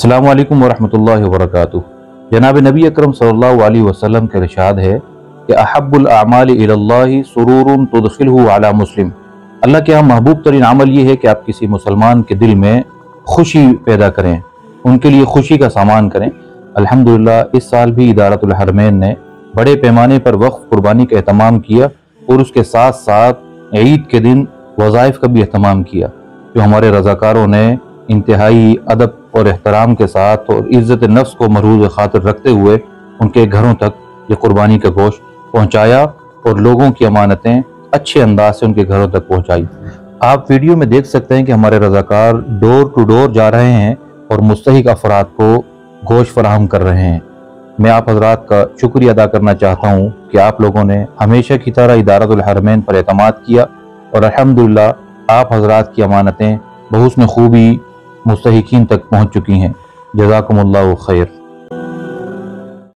अस्सलामु अलैकुम वरहमतुल्लाहि वबरकातुहू। जनाब नबी अकरम सल्लल्लाहु अलैहि वसल्लम का इरशाद है कि अहब्बुल अमालि इलल्लाहि सुरूरुन तुदखिलहु अला मुस्लिम। अल्लाह के यहाँ महबूब तरीन अमल ये है कि आप किसी मुसलमान के दिल में खुशी पैदा करें, उनके लिए खुशी का सामान करें। अल्हम्दुलिल्लाह इस साल भी इदारतुल हरमैन ने बड़े पैमाने पर वक्फ कुर्बानी का एहतमाम किया और उसके साथ साथ ईद के दिन वज़ाइफ का भी एहतमाम किया, जो हमारे रज़ाकारों ने इंतहाई अदब और एहतराम के साथ और इज़्ज़त नफ्स को मरूज़ खातिर रखते हुए उनके घरों तक ये कुर्बानी का गोश्त पहुँचाया और लोगों की अमानतें अच्छे अंदाज से उनके घरों तक पहुँचाई। आप वीडियो में देख सकते हैं कि हमारे रज़ाकार डोर टू डोर जा रहे हैं और मुस्तहिक अफराद को गोश्त फराहम कर रहे हैं। मैं आप हज़रात का शुक्रिया अदा करना चाहता हूँ कि आप लोगों ने हमेशा की तरह इदारतुल हरमैन पर एतमाद किया और अल्हम्दुलिल्लाह आप हज़रात की अमानतें बहुस्न खूबी मुस्तहिकीन तक पहुँच चुकी हैं। जज़ाकुमुल्लाहु खैर।